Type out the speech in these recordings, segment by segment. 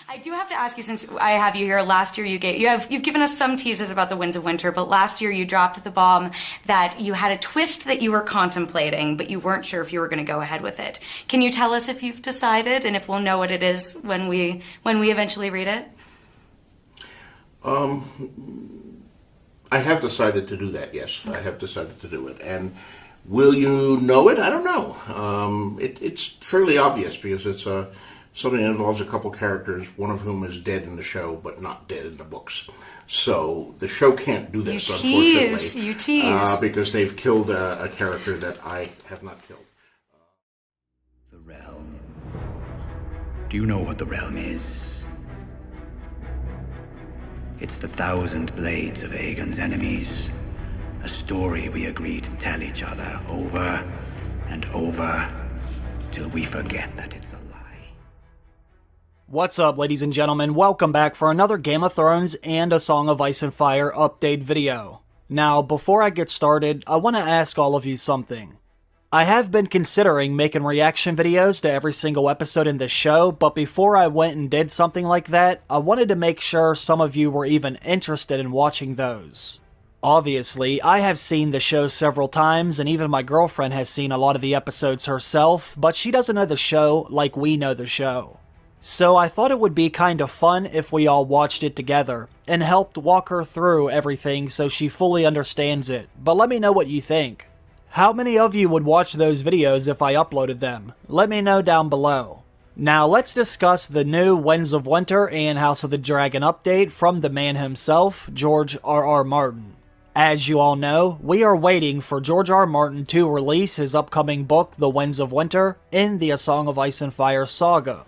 I do have to ask you, since I have you here, last year you've given us some teases about the Winds of Winter, but last year you dropped the bomb that you had a twist that you were contemplating, but you weren't sure if you were going to go ahead with it. Can you tell us if you've decided, and if we'll know what it is when we eventually read it? I have decided to do that, yes. I have decided to do it. And will you know it? I don't know. It's fairly obvious because it's something that involves a couple characters, one of whom is dead in the show, but not dead in the books. So the show can't do this, unfortunately. You tease. Because they've killed a character that I have not killed. The Realm. Do you know what the Realm is? It's the 1,000 blades of Aegon's enemies. A story we agree to tell each other over and over till we forget that it's a lie. What's up, ladies and gentlemen? Welcome back for another Game of Thrones and A Song of Ice and Fire update video. Now, before I get started, I want to ask all of you something. I have been considering making reaction videos to every single episode in this show, but before I went and did something like that, I wanted to make sure some of you were even interested in watching those. Obviously, I have seen the show several times, and even my girlfriend has seen a lot of the episodes herself, but she doesn't know the show like we know the show. So I thought it would be kind of fun if we all watched it together, and helped walk her through everything so she fully understands it, but let me know what you think. How many of you would watch those videos if I uploaded them? Let me know down below. Now let's discuss the new Winds of Winter and House of the Dragon update from the man himself, George R.R. Martin. As you all know, we are waiting for George R. R. Martin to release his upcoming book, The Winds of Winter, in the A Song of Ice and Fire saga.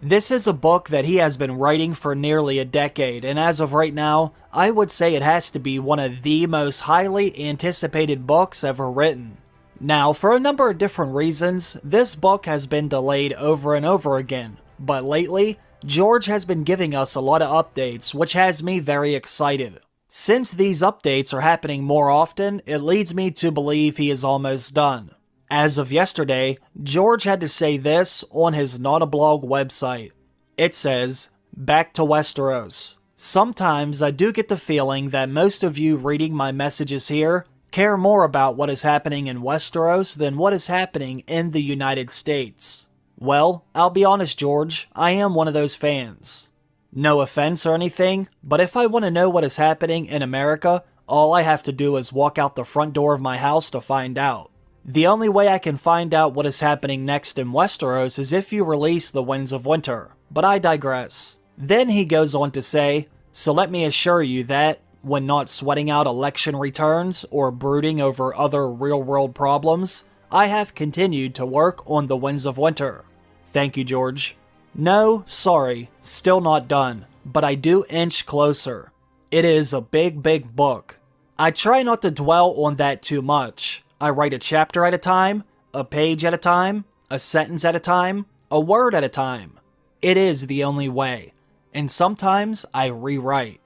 This is a book that he has been writing for nearly a decade, and as of right now, I would say it has to be one of the most highly anticipated books ever written. Now, for a number of different reasons, this book has been delayed over and over again, but lately, George has been giving us a lot of updates, which has me very excited. Since these updates are happening more often, it leads me to believe he is almost done. As of yesterday, George had to say this on his Not-A-Blog website. It says, "Back to Westeros. Sometimes I do get the feeling that most of you reading my messages here care more about what is happening in Westeros than what is happening in the United States." Well, I'll be honest, George, I am one of those fans. No offense or anything, but if I want to know what is happening in America, all I have to do is walk out the front door of my house to find out. The only way I can find out what is happening next in Westeros is if you release The Winds of Winter, but I digress. Then he goes on to say, "So let me assure you that, when not sweating out election returns or brooding over other real-world problems, I have continued to work on The Winds of Winter." Thank you, George. No, sorry, still not done, but I do inch closer. It is a big, big book. I try not to dwell on that too much. I write a chapter at a time, a page at a time, a sentence at a time, a word at a time. It is the only way. And sometimes I rewrite.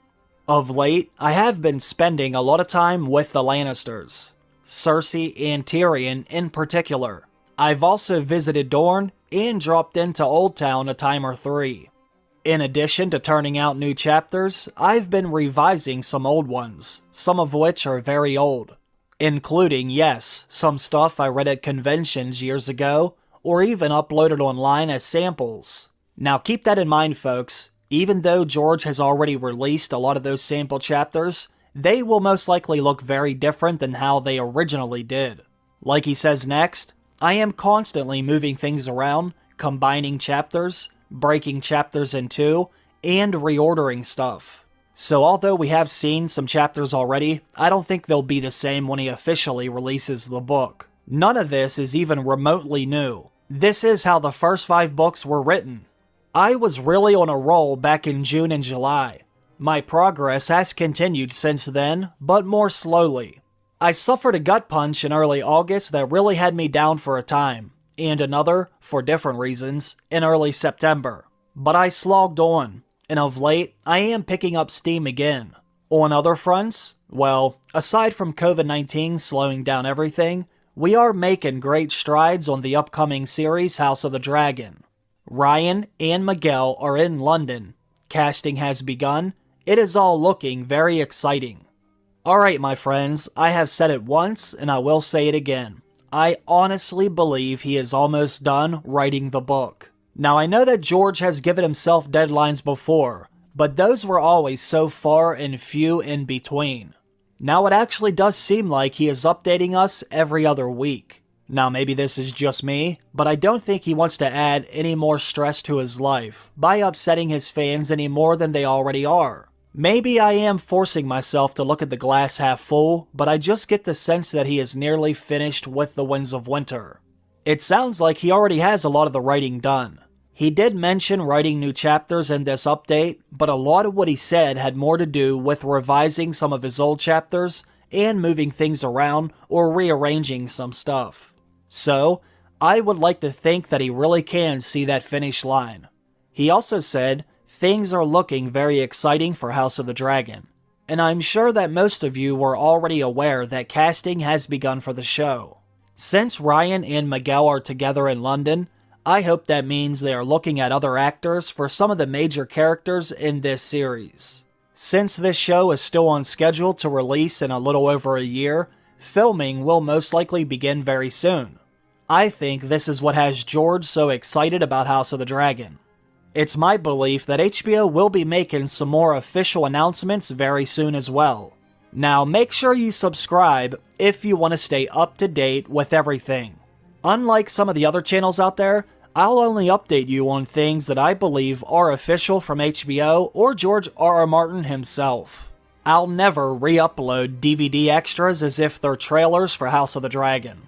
Of late, I have been spending a lot of time with the Lannisters. Cersei and Tyrion in particular. I've also visited Dorne and dropped into Oldtown a time or three. In addition to turning out new chapters, I've been revising some old ones, some of which are very old. Including, yes, some stuff I read at conventions years ago, or even uploaded online as samples. Now keep that in mind, folks. Even though George has already released a lot of those sample chapters, they will most likely look very different than how they originally did. Like he says next, I am constantly moving things around, combining chapters, breaking chapters in two, and reordering stuff. So although we have seen some chapters already, I don't think they'll be the same when he officially releases the book. None of this is even remotely new. This is how the first 5 books were written. I was really on a roll back in June and July. My progress has continued since then, but more slowly. I suffered a gut punch in early August that really had me down for a time, and another, for different reasons, in early September. But I slogged on. And of late, I am picking up steam again. On other fronts, well, aside from COVID-19 slowing down everything, we are making great strides on the upcoming series House of the Dragon. Ryan and Miguel are in London. Casting has begun. It is all looking very exciting. Alright my friends, I have said it once and I will say it again. I honestly believe he is almost done writing the book. Now I know that George has given himself deadlines before, but those were always so far and few in between. Now it actually does seem like he is updating us every other week. Now maybe this is just me, but I don't think he wants to add any more stress to his life by upsetting his fans any more than they already are. Maybe I am forcing myself to look at the glass half full, but I just get the sense that he is nearly finished with The Winds of Winter. It sounds like he already has a lot of the writing done. He did mention writing new chapters in this update, but a lot of what he said had more to do with revising some of his old chapters and moving things around or rearranging some stuff. So, I would like to think that he really can see that finish line. He also said, things are looking very exciting for House of the Dragon, and I'm sure that most of you were already aware that casting has begun for the show. Since Ryan and Miguel are together in London, I hope that means they are looking at other actors for some of the major characters in this series. Since this show is still on schedule to release in a little over a year, filming will most likely begin very soon. I think this is what has George so excited about House of the Dragon. It's my belief that HBO will be making some more official announcements very soon as well. Now make sure you subscribe if you want to stay up to date with everything. Unlike some of the other channels out there, I'll only update you on things that I believe are official from HBO or George R.R. Martin himself. I'll never re-upload DVD extras as if they're trailers for House of the Dragon.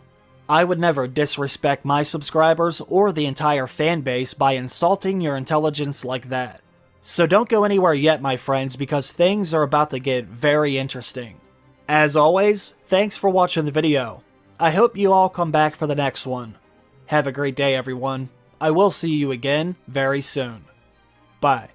I would never disrespect my subscribers or the entire fan base by insulting your intelligence like that. So don't go anywhere yet, my friends, because things are about to get very interesting. As always, thanks for watching the video. I hope you all come back for the next one. Have a great day, everyone. I will see you again very soon. Bye.